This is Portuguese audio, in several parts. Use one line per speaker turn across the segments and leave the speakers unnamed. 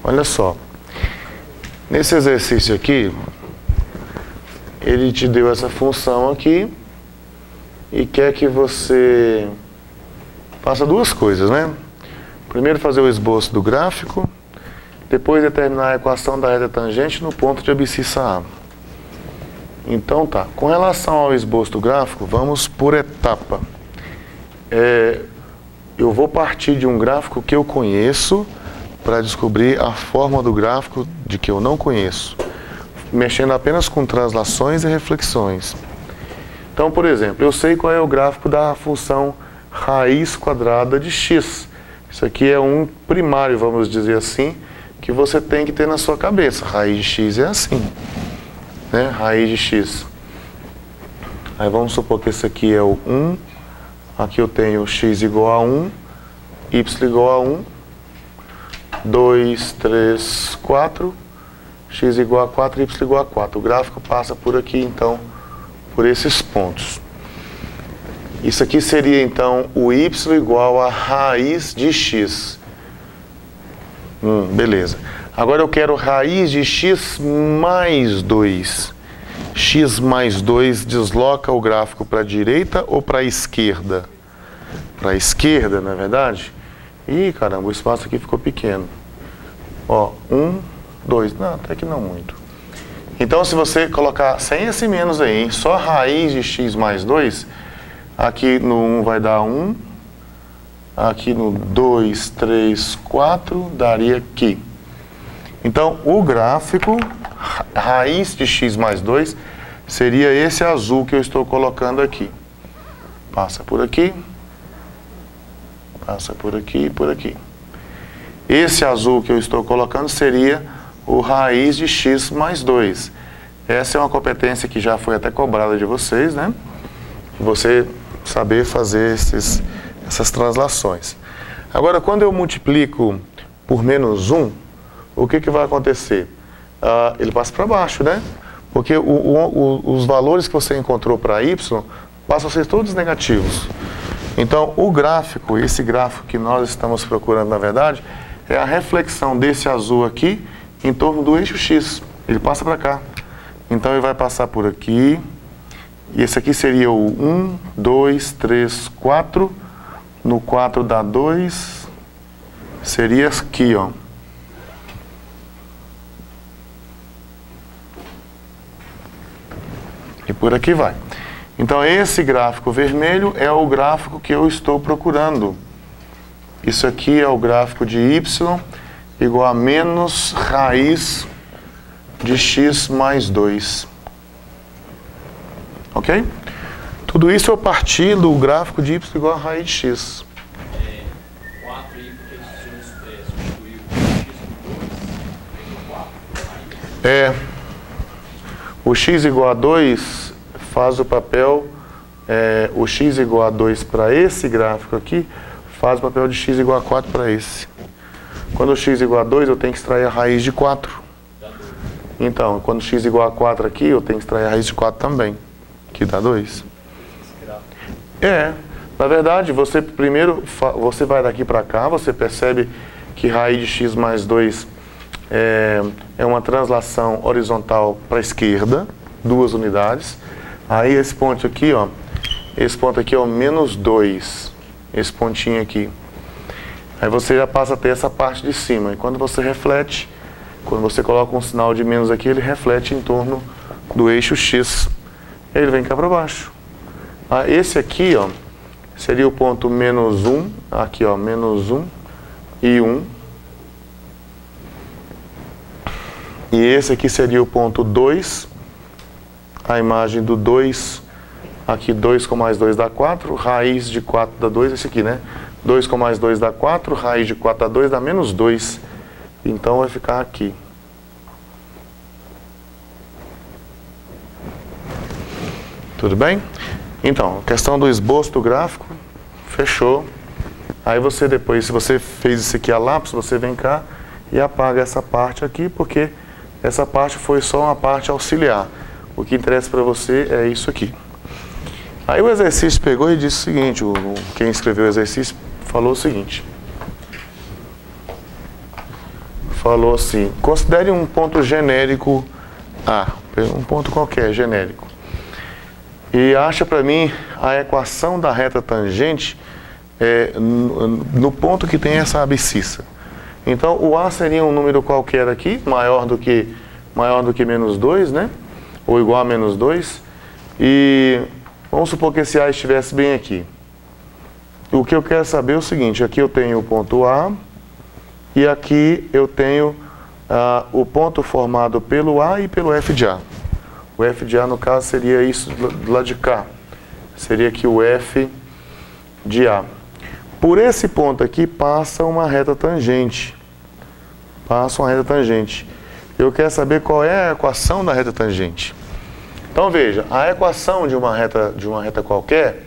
Olha só. Nesse exercício aqui, ele te deu essa função aqui e quer que você faça duas coisas, né? Primeiro fazer o esboço do gráfico, depois determinar a equação da reta tangente no ponto de abscissa A. Então tá, com relação ao esboço do gráfico, vamos por etapa. Eu vou partir de um gráfico que eu conheço para descobrir a forma do gráfico de que eu não conheço, mexendo apenas com translações e reflexões. Então, por exemplo, eu sei qual é o gráfico da função raiz quadrada de x. Isso aqui é um primário, vamos dizer assim, que você tem que ter na sua cabeça. Raiz de x é assim, né? Raiz de x. Aí vamos supor que esse aqui é o 1. Aqui eu tenho x igual a 1, y igual a 1, 2, 3, 4, x igual a 4, y igual a 4. O gráfico passa por aqui, então, por esses pontos. Isso aqui seria, então, o y igual a raiz de x. Beleza. Agora eu quero raiz de x mais 2. X mais 2 desloca o gráfico para a direita ou para a esquerda? Para a esquerda, não é verdade? Ih, caramba, o espaço aqui ficou pequeno. Ó, 1, 2, não, até que não muito. Então, se você colocar sem esse menos aí, hein, só raiz de x mais 2, aqui no 1 vai dar 1, aqui no 2, 3, 4, daria aqui. Então, o gráfico, raiz de x mais 2, seria esse azul que eu estou colocando aqui. Passa por aqui, passa por aqui e por aqui. Esse azul que eu estou colocando seria o raiz de x mais 2. Essa é uma competência que já foi até cobrada de vocês, né? Você saber fazer essas translações. Agora, quando eu multiplico por menos 1, o que vai acontecer? Ele passa para baixo, né? Porque os valores que você encontrou para y passam a ser todos negativos. Então, o gráfico, esse gráfico que nós estamos procurando, na verdade, é a reflexão desse azul aqui em torno do eixo x. Ele passa para cá. Então, ele vai passar por aqui. E esse aqui seria o 1, 2, 3, 4. No 4 dá 2. Seria aqui, ó. E por aqui vai. Então, esse gráfico vermelho é o gráfico que eu estou procurando. Isso aqui é o gráfico de y igual a menos raiz de x mais 2. Ok? Tudo isso eu parti do gráfico de y igual a raiz de x.
4 aí, porque eles tinham expresso, substituiu x por 2,
o x igual a 2 faz o papel, o x igual a 2 para esse gráfico aqui, faz o papel de x igual a 4 para esse. Quando o x igual a 2, eu tenho que extrair a raiz de 4. Então, quando x igual a 4 aqui, eu tenho que extrair a raiz de 4 também, que dá 2. Na verdade, você primeiro, você vai daqui para cá, você percebe que raiz de x mais 2 é uma translação horizontal para a esquerda, 2 unidades. Aí esse ponto aqui, ó, esse ponto aqui é o menos 2, esse pontinho aqui. Aí você já passa a ter essa parte de cima. E quando você reflete, quando você coloca um sinal de menos aqui, ele reflete em torno do eixo x. E ele vem cá para baixo. Esse aqui, ó, seria o ponto menos 1, aqui, ó, menos 1 e 1. E esse aqui seria o ponto 2, a imagem do 2, aqui 2 com mais 2 dá 4, raiz de 4 dá 2, esse aqui, né? 2 com mais 2 dá 4, raiz de 4 dá 2, dá menos 2. Então vai ficar aqui. Tudo bem? Então, a questão do esboço do gráfico, fechou. Aí você depois, se você fez isso aqui a lápis, você vem cá e apaga essa parte aqui, porque essa parte foi só uma parte auxiliar. O que interessa para você é isso aqui. Aí o exercício pegou e disse o seguinte, quem escreveu o exercício falou o seguinte. falou assim, considere um ponto genérico A, um ponto qualquer, genérico. E acha para mim a equação da reta tangente no ponto que tem essa abscissa. Então, o A seria um número qualquer aqui, maior do que menos 2, né? Ou igual a menos 2. E vamos supor que esse A estivesse bem aqui. O que eu quero saber é o seguinte, aqui eu tenho o ponto A, e aqui eu tenho o ponto formado pelo A e pelo F de A. O F de A, no caso, seria isso do lado de cá. Seria aqui o F de A. Por esse ponto aqui passa uma reta tangente. Passa uma reta tangente. Eu quero saber qual é a equação da reta tangente. Então veja, a equação de uma reta qualquer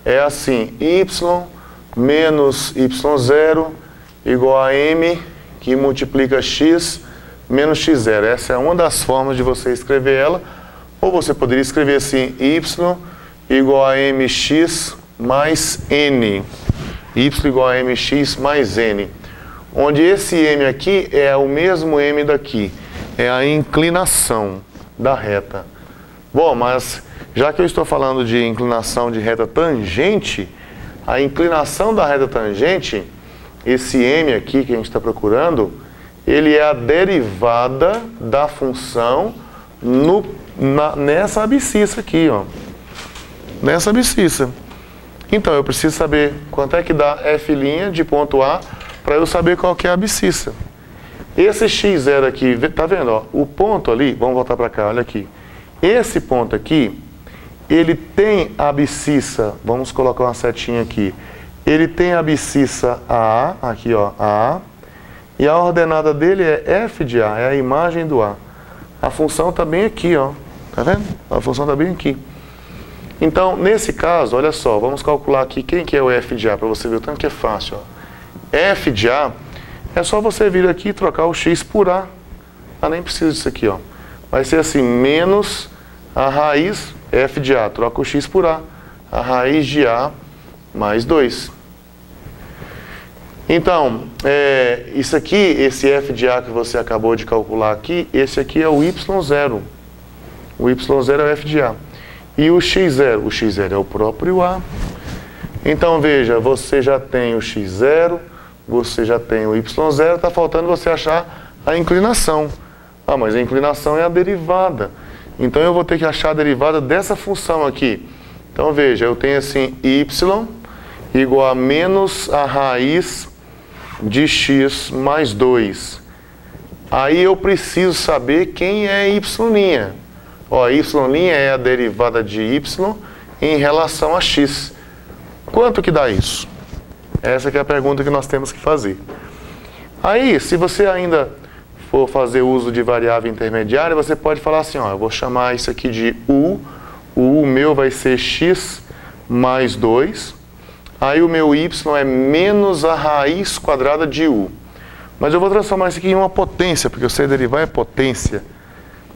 é assim, y menos y0 igual a m que multiplica x menos x0. Essa é uma das formas de você escrever ela. Ou você poderia escrever assim, y igual a mx mais n. Y igual a mx mais n. Onde esse m aqui é o mesmo m daqui. É a inclinação da reta. Bom, mas já que eu estou falando de inclinação de reta tangente, a inclinação da reta tangente, esse m aqui que a gente está procurando, ele é a derivada da função nessa abscissa aqui, ó. Nessa abscissa. Então, eu preciso saber quanto é que dá f' de ponto A para eu saber qual que é a abscissa. Esse x0 aqui, tá vendo? Ó, o ponto ali, vamos voltar para cá, olha aqui. Esse ponto aqui, ele tem abscissa, vamos colocar uma setinha aqui. Ele tem abscissa A, aqui ó, A, e a ordenada dele é f de A, é a imagem do A. A função está bem aqui, ó, tá vendo? A função está bem aqui. Então, nesse caso, olha só, vamos calcular aqui quem que é o f de A, para você ver o tanto que é fácil, ó. F de A, é só você vir aqui e trocar o x por A. Ah, nem precisa disso aqui, ó. Vai ser assim, menos a raiz f de A, troca o x por A. A raiz de A mais 2. Então, isso aqui, esse f de A que você acabou de calcular aqui, esse aqui é o y0. O y0 é o f de A. E o x0 é o próprio A. Então, veja, você já tem o x0, você já tem o y0, está faltando você achar a inclinação. Ah, mas a inclinação é a derivada. Então, eu vou ter que achar a derivada dessa função aqui. Então, veja, eu tenho assim, y igual a menos a raiz de x mais 2. Aí eu preciso saber quem é y'. Ó, y' é a derivada de y em relação a x. Quanto que dá isso? Essa que é a pergunta que nós temos que fazer. Aí, se você ainda for fazer uso de variável intermediária, você pode falar assim, ó, eu vou chamar isso aqui de u. O u meu vai ser x mais 2. Aí o meu y é menos a raiz quadrada de u. Mas eu vou transformar isso aqui em uma potência, porque eu sei derivar é potência.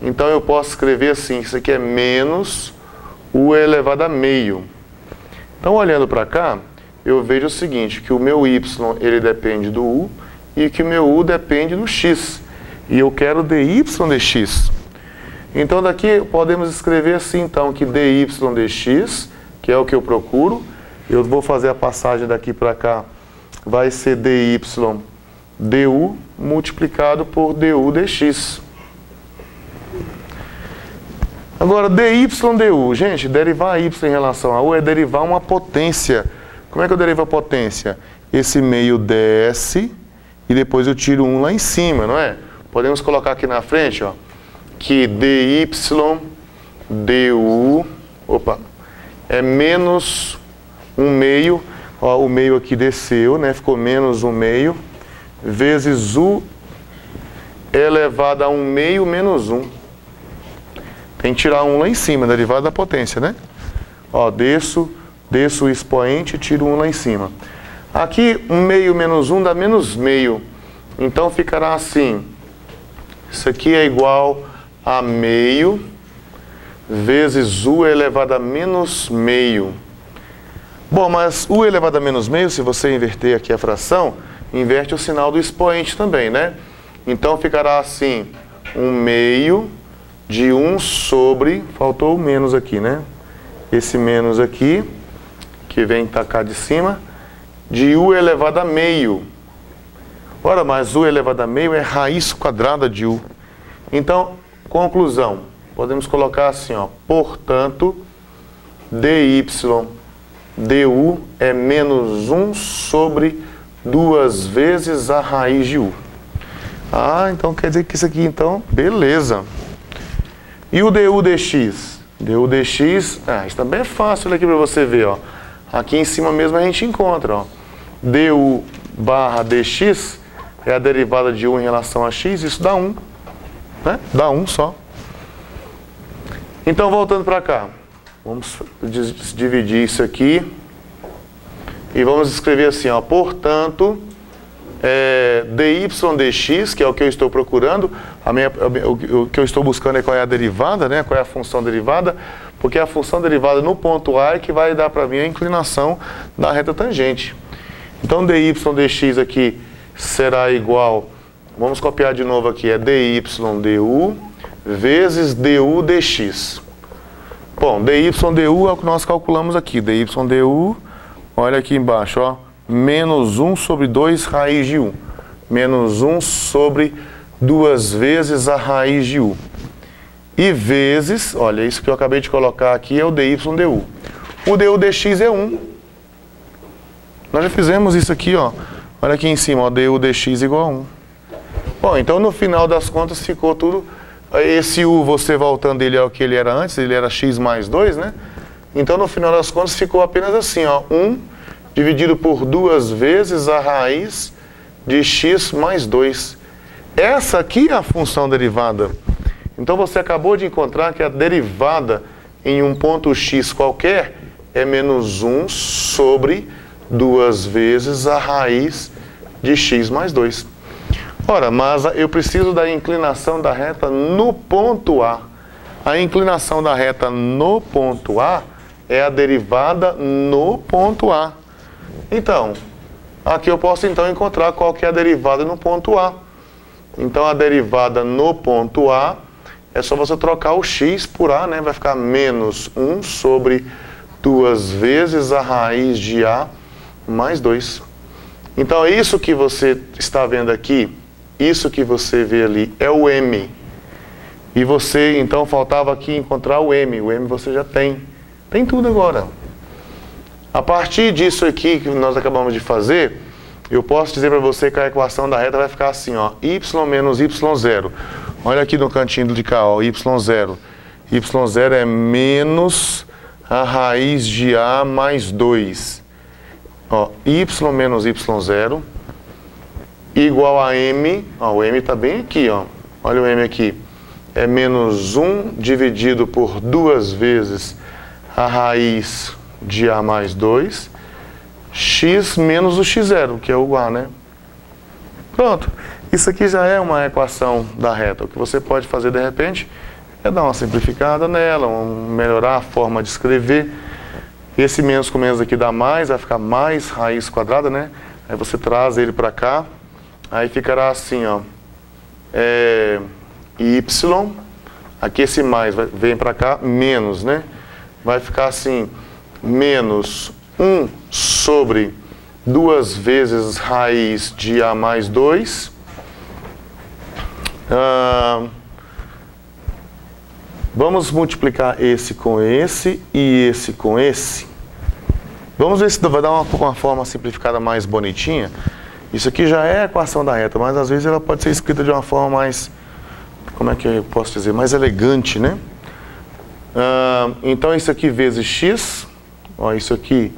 Então eu posso escrever assim, isso aqui é menos u elevado a meio. Então olhando para cá, eu vejo o seguinte, que o meu y ele depende do u e que o meu u depende do x. E eu quero dy dx. Então daqui podemos escrever assim, então, que dy dx, que é o que eu procuro, eu vou fazer a passagem daqui para cá, vai ser dy du multiplicado por du dx. Agora, dy du, gente, derivar y em relação a u é derivar uma potência. Como é que eu derivo a potência? Esse meio desce e depois eu tiro 1 lá em cima, não é? Podemos colocar aqui na frente, ó, que dy du, é menos 1 meio, ó, o meio aqui desceu, né? Ficou menos 1 meio, vezes u elevado a 1 meio menos 1. Tem que tirar 1 lá em cima, derivada da potência, né? Ó, desço o expoente e tiro 1 lá em cima. Aqui, 1 meio menos 1 dá menos meio. Então, ficará assim. Isso aqui é igual a meio vezes u elevado a menos meio. Bom, mas u elevado a menos meio, se você inverter aqui a fração, inverte o sinal do expoente também, né? Então ficará assim, 1/2 de 1 sobre, faltou o menos aqui, né? Esse menos aqui, que vem tacar de cima, de u elevado a meio. Ora, mas u elevado a meio é raiz quadrada de u. Então, conclusão, podemos colocar assim, ó, portanto, dy du é menos 1 sobre 2 vezes a raiz de u. Ah, então quer dizer que isso aqui, então, beleza. E o du dx? Du dx, isso também é fácil aqui para você ver, ó. Aqui em cima mesmo a gente encontra, ó. Du barra dx é a derivada de 1 em relação a x, isso dá 1, né? Dá 1 só. Então, voltando para cá, vamos dividir isso aqui e vamos escrever assim, ó, portanto, dy dx, que é o que eu estou procurando, o que eu estou buscando é qual é a derivada, né? Qual é a função derivada, porque a função derivada no ponto A é que vai dar para mim a inclinação da reta tangente. Então, dy dx aqui será igual, vamos copiar de novo aqui, é dy du vezes du dx. Bom, dy du é o que nós calculamos aqui, dy du, olha aqui embaixo, ó, menos 1 sobre 2 raiz de u, menos 1 sobre 2 vezes a raiz de u. E vezes, olha, isso que eu acabei de colocar aqui é o dy du. O du dx é 1. Nós já fizemos isso aqui, ó. Olha aqui em cima, ó, du dx igual a 1. Bom, então no final das contas ficou tudo... Esse u, você voltando ele ao que ele era antes, ele era x mais 2, né? Então no final das contas ficou apenas assim, ó, 1 dividido por 2 vezes a raiz de x mais 2. Essa aqui é a função derivada. Então você acabou de encontrar que a derivada em um ponto x qualquer é menos 1 sobre 2 vezes a raiz de x mais 2. Ora, mas eu preciso da inclinação da reta no ponto A. A inclinação da reta no ponto A é a derivada no ponto A. Então, aqui eu posso então encontrar qual que é a derivada no ponto A. Então, a derivada no ponto A é só você trocar o x por A, né? Vai ficar menos 1 sobre 2 vezes a raiz de A mais 2. Então, isso que você está vendo aqui, isso que você vê ali é o m. E você, então, faltava aqui encontrar o m. O m você já tem. Tem tudo agora. A partir disso aqui que nós acabamos de fazer, eu posso dizer para você que a equação da reta vai ficar assim, ó, y menos y0. Olha aqui no cantinho de cá, ó, y0. y0 é menos a raiz de a mais 2. Ó, y menos y0 igual a m, ó, o m está bem aqui, ó, olha o m aqui, é menos 1 dividido por 2 vezes a raiz de a mais 2, x menos o x0, que é o a, né? Pronto, isso aqui já é uma equação da reta. O que você pode fazer de repente é dar uma simplificada nela, melhorar a forma de escrever. Esse menos com menos aqui dá mais, vai ficar mais raiz quadrada, né? Aí você traz ele para cá. Aí ficará assim, ó, y, aqui esse mais vem para cá, menos, né? Vai ficar assim, menos 1 sobre 2 vezes raiz de a mais 2. Vamos multiplicar esse com esse e esse com esse. Vamos ver se vai dar uma forma simplificada mais bonitinha. Isso aqui já é a equação da reta, mas às vezes ela pode ser escrita de uma forma mais, como é que eu posso dizer, mais elegante, né? Então isso aqui vezes x, ó, isso aqui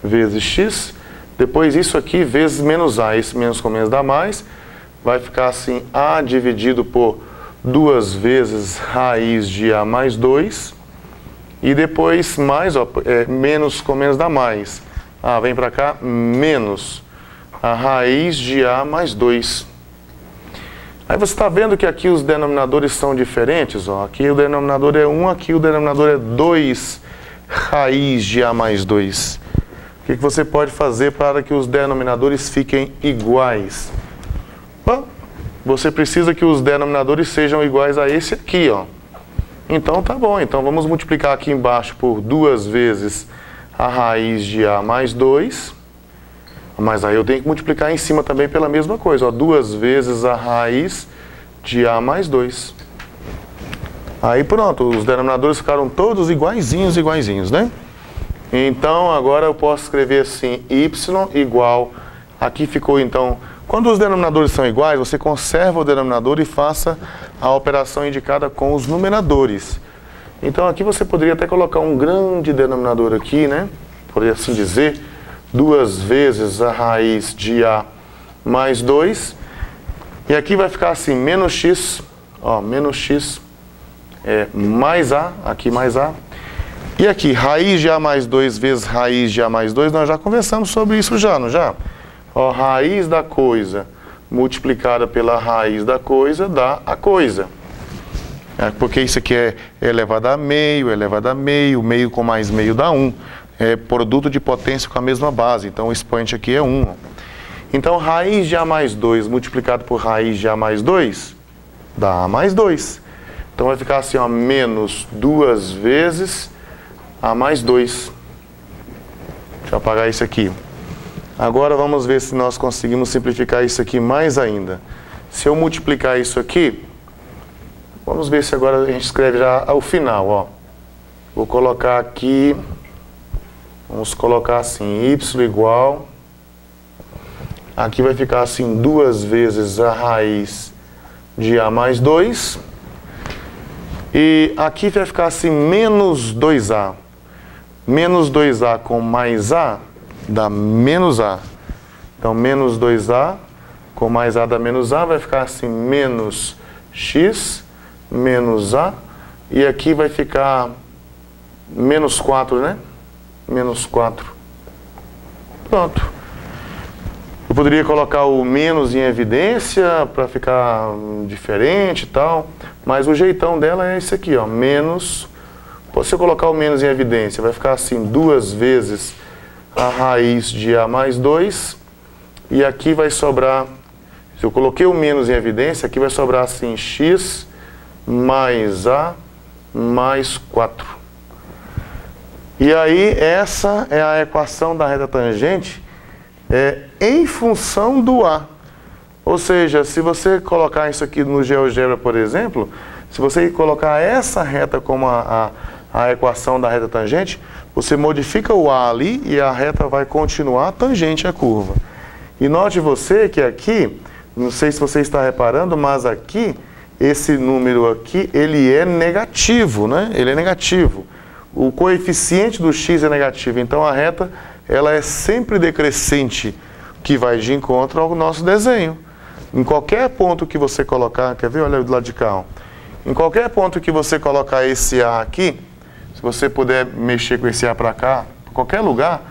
vezes x, depois isso aqui vezes menos a, esse menos com menos dá mais, vai ficar assim, a dividido por 2 vezes raiz de a mais 2, e depois mais, ó, menos com menos dá mais, vem para cá, menos a raiz de a mais 2. Aí você está vendo que aqui os denominadores são diferentes, ó. Aqui o denominador é 1, aqui o denominador é 2 raiz de a mais 2. O que você pode fazer para que os denominadores fiquem iguais? Bom, você precisa que os denominadores sejam iguais a esse aqui, ó. Então tá bom, então vamos multiplicar aqui embaixo por 2 vezes a raiz de A mais 2. Mas aí eu tenho que multiplicar em cima também pela mesma coisa, ó, 2 vezes a raiz de A mais 2. Aí pronto, os denominadores ficaram todos iguaizinhos, né? Então agora eu posso escrever assim, y igual, aqui ficou então, quando os denominadores são iguais, você conserva o denominador e faça a operação indicada com os numeradores. Então aqui você poderia até colocar um grande denominador aqui, né? Por assim dizer, 2 vezes a raiz de A mais 2. E aqui vai ficar assim, menos x, ó, menos x mais A, aqui mais A. E aqui, raiz de A mais 2 vezes raiz de A mais 2, nós já conversamos sobre isso já, não já? Ó, raiz da coisa multiplicada pela raiz da coisa dá a coisa. Porque isso aqui é elevado a meio, meio com mais meio dá 1. É produto de potência com a mesma base, então o expoente aqui é 1. Então, raiz de A mais 2 multiplicado por raiz de A mais 2 dá A mais 2. Então vai ficar assim, ó, menos 2 vezes A mais 2. Deixa eu apagar isso aqui. Agora vamos ver se nós conseguimos simplificar isso aqui mais ainda. Se eu multiplicar isso aqui, vamos ver se agora a gente escreve já ao final, ó. Vou colocar aqui, vamos colocar assim, y igual, aqui vai ficar assim, 2 vezes a raiz de A mais 2. E aqui vai ficar assim, menos 2A. Menos 2A com mais A dá menos A. Então, menos 2A com mais A dá menos A, vai ficar assim, menos x, menos A. E aqui vai ficar menos 4, né? Menos 4. Pronto. Eu poderia colocar o menos em evidência para ficar diferente e tal, mas o jeitão dela é esse aqui, ó, menos. Se eu colocar o menos em evidência, vai ficar assim, 2 vezes a raiz de A mais 2, e aqui vai sobrar, se eu coloquei o menos em evidência, aqui vai sobrar assim, x mais A mais 4. E aí, essa é a equação da reta tangente em função do A. Ou seja, se você colocar isso aqui no GeoGebra, por exemplo, se você colocar essa reta como a equação da reta tangente, você modifica o A ali e a reta vai continuar tangente à curva. E note você que aqui, não sei se você está reparando, mas aqui, esse número aqui, ele é negativo, né? Ele é negativo. O coeficiente do x é negativo, então a reta, ela é sempre decrescente, que vai de encontro ao nosso desenho. Em qualquer ponto que você colocar, quer ver? Olha do lado de cá, ó. Em qualquer ponto que você colocar esse A aqui, se você puder mexer com esse A para cá, em qualquer lugar,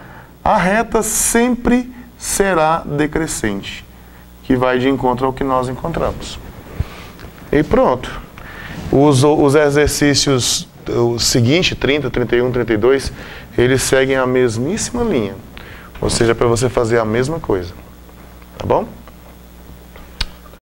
a reta sempre será decrescente, que vai de encontro ao que nós encontramos. E pronto. Os exercícios seguintes, 30, 31, 32, eles seguem a mesmíssima linha. Ou seja, para você fazer a mesma coisa. Tá bom?